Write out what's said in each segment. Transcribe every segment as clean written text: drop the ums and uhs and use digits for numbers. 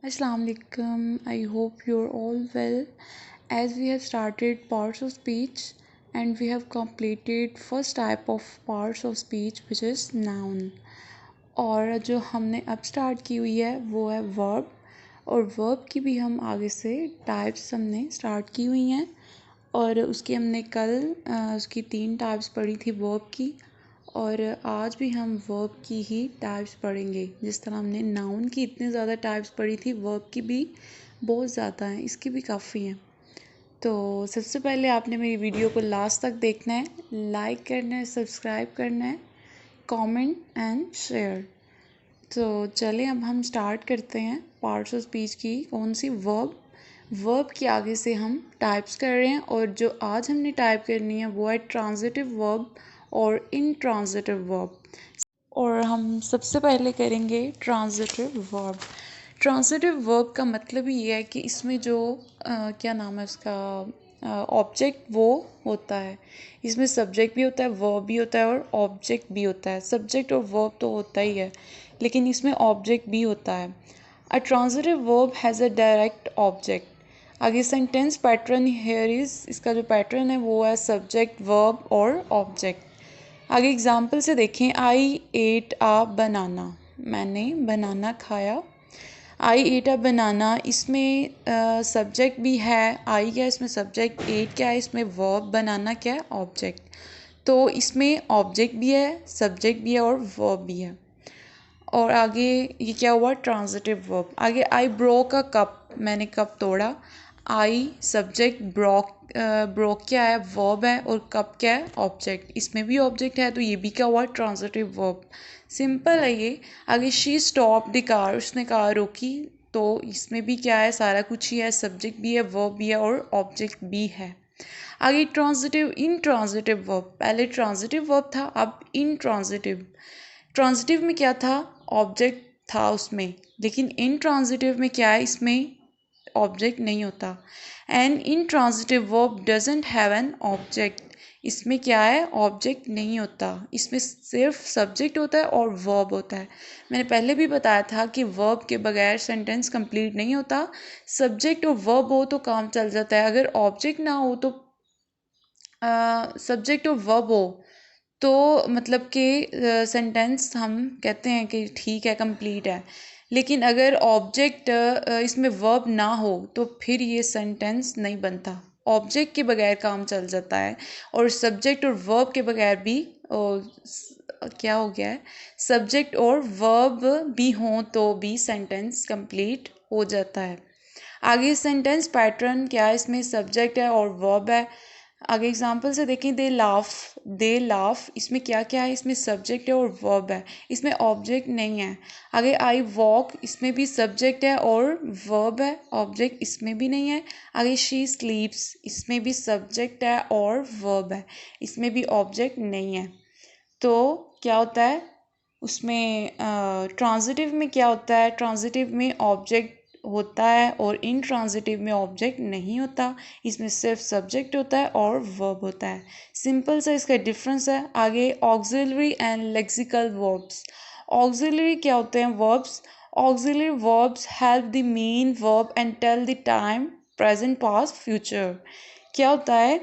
Assalamu alaikum. I hope you're all well. As we have started parts of speech and we have completed first type of parts of speech which is noun. और जो हमने अब start की हुई है वो है verb और वर्ब की भी हम आगे से टाइप्स हमने स्टार्ट की हुई हैं और उसकी हमने कल उसकी 3 टाइप्स पढ़ी थी वर्ब की और आज भी हम वर्ब की ही टाइप्स पढ़ेंगे। जिस तरह हमने नाउन की इतनी ज़्यादा टाइप्स पढ़ी थी, वर्ब की भी बहुत ज़्यादा हैं, इसकी भी काफ़ी हैं। तो सबसे पहले आपने मेरी वीडियो को लास्ट तक देखना है, लाइक करना है, सब्सक्राइब करना है, कमेंट एंड शेयर। तो चलें अब हम स्टार्ट करते हैं पार्ट्स ऑफ स्पीच की कौन सी वर्ब के आगे से हम टाइप्स कर रहे हैं और जो आज हमने टाइप करनी है वो है ट्रांजिटिव वर्ब और इनट्रांजिटिव वर्ब। और हम सबसे पहले करेंगे ट्रांजिटिव वर्ब। ट्रांजिटिव वर्ब का मतलब ही ये है कि इसमें जो क्या नाम है उसका ऑब्जेक्ट वो होता है। इसमें सब्जेक्ट भी होता है, वर्ब भी होता है और ऑब्जेक्ट भी होता है। सब्जेक्ट और वर्ब तो होता ही है लेकिन इसमें ऑब्जेक्ट भी होता है। अ transitive verb has a direct object. आगे सेंटेंस पैटर्न हेयर इज़, इसका जो पैटर्न है वो है सब्जेक्ट, वर्ब और ऑब्जेक्ट। आगे एग्जाम्पल से देखें, आई एट आ बनाना, मैंने बनाना खाया। आई एट अ बनाना, इसमें सब्जेक्ट भी है, आई क्या है इसमें सब्जेक्ट, एट क्या है इसमें वर्ब, बनाना क्या है ऑब्जेक्ट। तो इसमें ऑब्जेक्ट भी है, सब्जेक्ट भी है और वर्ब भी है। और आगे ये क्या हुआ, ट्रांजिटिव वर्ब। आगे आई ब्रोक अ कप, मैंने कप तोड़ा। आई सब्जेक्ट, ब्रोक क्या है वर्ब है और कप क्या है ऑब्जेक्ट। इसमें भी ऑब्जेक्ट है तो ये भी क्या हुआ, ट्रांजिटिव वर्ब। सिंपल है ये। आगे शी स्टॉप द कार, उसने कार रोकी, तो इसमें भी क्या है, सारा कुछ ही है, सब्जेक्ट भी है, वर्ब भी है और ऑब्जेक्ट भी है। आगे ट्रांजिटिव इनट्रांजिटिव वर्ब, पहले ट्रांजिटिव वर्ब था अब इनट्रांजिटिव। ट्रांजिटिव में क्या था, ऑब्जेक्ट था उसमें, लेकिन इनट्रांजिटिव में क्या है, इसमें ऑब्जेक्ट नहीं होता। And intransitive verb doesn't have an object, इसमें क्या है, ऑब्जेक्ट नहीं होता, इसमें सिर्फ सब्जेक्ट होता है और वर्ब होता है। मैंने पहले भी बताया था कि वर्ब के बगैर सेंटेंस कंप्लीट नहीं होता। सब्जेक्ट और वर्ब हो तो काम चल जाता है, अगर ऑब्जेक्ट ना हो तो सब्जेक्ट और वर्ब हो तो मतलब कि सेंटेंस हम कहते हैं कि ठीक है, कंप्लीट है। लेकिन अगर ऑब्जेक्ट इसमें वर्ब ना हो तो फिर ये सेंटेंस नहीं बनता। ऑब्जेक्ट के बगैर काम चल जाता है और सब्जेक्ट और वर्ब के बगैर भी क्या हो गया है, सब्जेक्ट और वर्ब भी हों तो भी सेंटेंस कंप्लीट हो जाता है। आगे सेंटेंस पैटर्न क्या है, इसमें सब्जेक्ट है और वर्ब है। आगे एग्जाम्पल से देखें, दे लाफ, इसमें क्या क्या है, इसमें सब्जेक्ट है और वर्ब है, इसमें ऑब्जेक्ट नहीं है। आगे आई वॉक, इसमें भी सब्जेक्ट है और वर्ब है, ऑब्जेक्ट इसमें भी नहीं है। आगे शी स्लीप्स, इसमें भी सब्जेक्ट है और वर्ब है, इसमें भी ऑब्जेक्ट नहीं है। तो क्या होता है उसमें, ट्रांजिटिव में क्या होता है, ट्रांजिटिव में ऑब्जेक्ट होता है और इनट्रांजिटिव में ऑब्जेक्ट नहीं होता, इसमें सिर्फ सब्जेक्ट होता है और वर्ब होता है। सिंपल सा इसका डिफरेंस है। आगे auxiliary and lexical verbs. Auxiliary क्या होते हैं verbs, auxiliary verbs help the main verb and tell the time, present, past, future. क्या होता है,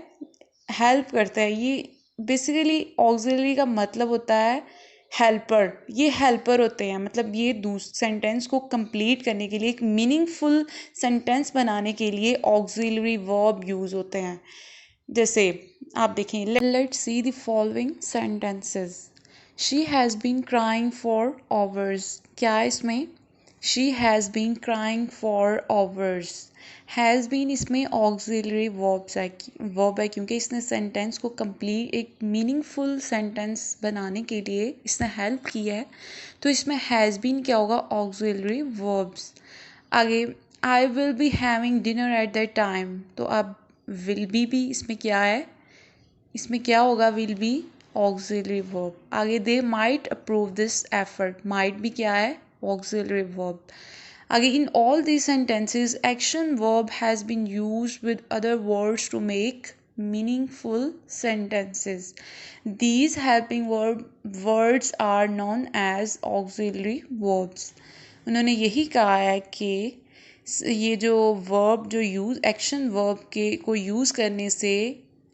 हेल्प करता है ये। बेसिकली ऑक्सिलरी का मतलब होता है हेल्पर, ये हेल्पर होते हैं, मतलब ये सेंटेंस को कंप्लीट करने के लिए, एक मीनिंगफुल सेंटेंस बनाने के लिए ऑक्सिलरी वर्ब यूज़ होते हैं। जैसे आप देखें, let's see the following sentences. She has been crying for hours, क्या है इसमें, she has been crying for hours. Has been इसमें ऑक्सिलरी वर्ब है क्योंकि इसने सेंटेंस को कंप्लीट, एक मीनिंगफुल सेंटेंस बनाने के लिए इसने हेल्प की है, तो इसमें हैज़ बीन क्या होगा, ऑक्सिलरी वर्ब्स। आगे I will be having dinner at that time, तो अब विल भी इसमें क्या है, इसमें क्या होगा, विल बी ऑक्सिलरी वर्ब। आगे they might approve this effort, might भी क्या है, ऑक्सिलरी वर्ब। आगे in all these sentences action verb has been used with other words to make meaningful sentences. These helping words are known as auxiliary verbs. उन्होंने यही कहा है कि ये जो वर्ब जो यूज़ एक्शन वर्ब के को यूज़ करने से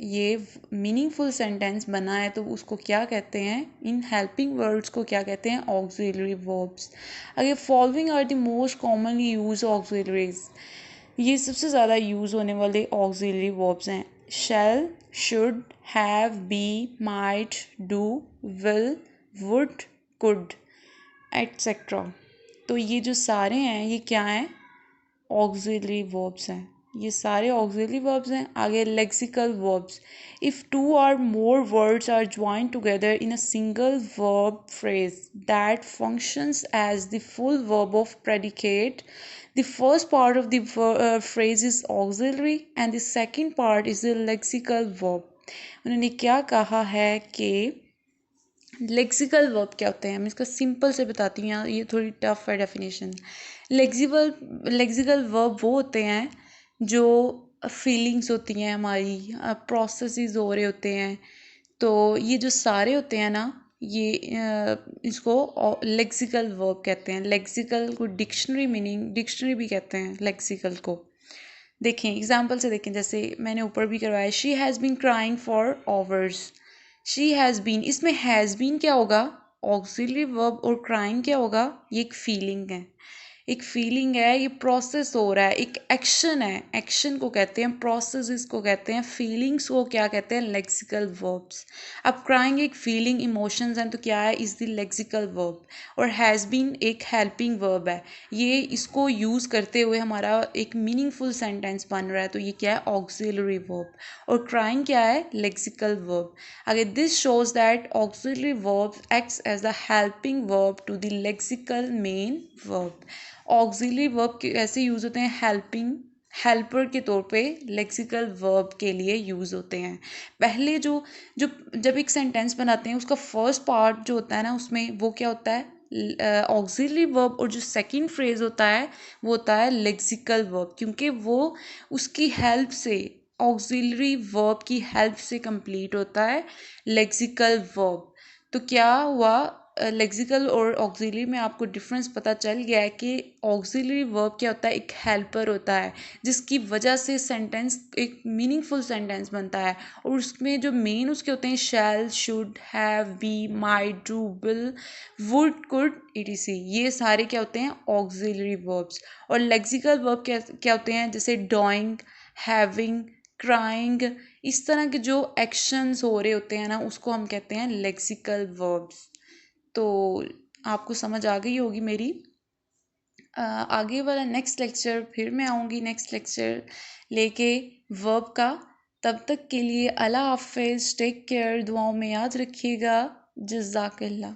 ये मीनिंगफुल सेंटेंस बना है, तो उसको क्या कहते हैं, इन हेल्पिंग वर्ड्स को क्या कहते हैं, ऑक्सिलरी वर्ब्स। अगर following are the most commonly use auxiliaries, ये सबसे ज़्यादा यूज़ होने वाले ऑक्सिलरी वर्ब्स हैं। Shall, should, have, be, might, do, will, would, could, etcetera. तो ये जो सारे हैं ये क्या हैं, ऑक्सिलरी वर्ब्स हैं, ये सारे ऑक्सिलरी वर्ब्स हैं। आगे lexical verbs, if two or more words are join together in a single verb phrase that functions as the full verb of predicate, the first part of the phrase is auxiliary and the second part is the lexical verb। उन्होंने क्या कहा है कि lexical verb क्या होते हैं, मैं इसका सिंपल से बताती हूँ, ये थोड़ी टफ है डेफिनेशन। लेक्सिकल वर्ब वो होते हैं जो फीलिंग्स होती हैं हमारी, प्रोसेसेस हो रहे होते हैं, तो ये जो सारे होते हैं ना, ये इसको लेक्सिकल वर्ब कहते हैं। लेक्सिकल को डिक्शनरी भी कहते हैं लेक्सिकल को। देखें एग्जाम्पल से देखें, जैसे मैंने ऊपर भी करवाया, she has been crying for hours. She has been, इसमें हैज़ बीन क्या होगा, ऑक्सिलरी वर्ब, और क्राइंग क्या होगा, ये एक फीलिंग है, एक फीलिंग है, ये प्रोसेस हो रहा है, एक एक्शन है, एक्शन को कहते हैं, प्रोसेस इसको कहते हैं, फीलिंग्स को क्या कहते हैं, लेक्सिकल वर्ब्स। अब क्राइंग एक फीलिंग, इमोशंस हैं, तो क्या है, इज द लेक्सिकल वर्ब। और हैज़ बीन एक हेल्पिंग वर्ब है, ये इसको यूज़ करते हुए हमारा एक मीनिंगफुल सेंटेंस बन रहा है, तो ये क्या है, ऑक्सिलरी वर्ब। और क्राइंग क्या है, लेक्सिकल वर्ब। अगर this shows that auxiliary verb acts as the helping verb to the lexical main verb. Auxiliary verb कैसे यूज़ होते हैं, हेल्पर के तौर पे लेक्सिकल वर्ब के लिए यूज़ होते हैं। पहले जो जो जब एक सेंटेंस बनाते हैं उसका फर्स्ट पार्ट जो होता है ना, उसमें वो क्या होता है, ऑक्सिलरी वर्ब, और जो सेकंड फ्रेज होता है वो होता है लेक्सिकल वर्ब, क्योंकि वो उसकी हेल्प से, ऑक्सिलरी वर्ब की हेल्प से कंप्लीट होता है लेक्सिकल वर्ब। तो क्या हुआ, लेक्सिकल और ऑक्सिलरी में आपको डिफरेंस पता चल गया है कि ऑक्सिलरी वर्ब क्या होता है, एक हेल्पर होता है जिसकी वजह से सेंटेंस एक मीनिंगफुल सेंटेंस बनता है, और उसमें जो मेन उसके होते हैं, shall, should, have, be, might, do, will, would, could, etc, ये सारे क्या होते हैं, ऑक्सिलरी वर्ब्स। और लेक्सिकल वर्ब क्या क्या होते हैं, जैसे डॉइंग, हैविंग, क्राइंग, इस तरह के जो एक्शंस हो रहे होते हैं ना, उसको हम कहते हैं लेक्सिकल वर्ब्स। तो आपको समझ आ गई होगी मेरी। आगे वाला नेक्स्ट लेक्चर फिर मैं आऊँगी, नेक्स्ट लेक्चर लेके वर्ब का। तब तक के लिए अल्लाह हाफिज़, टेक केयर, दुआओं में याद रखिएगा। जज़ाकल्लाह।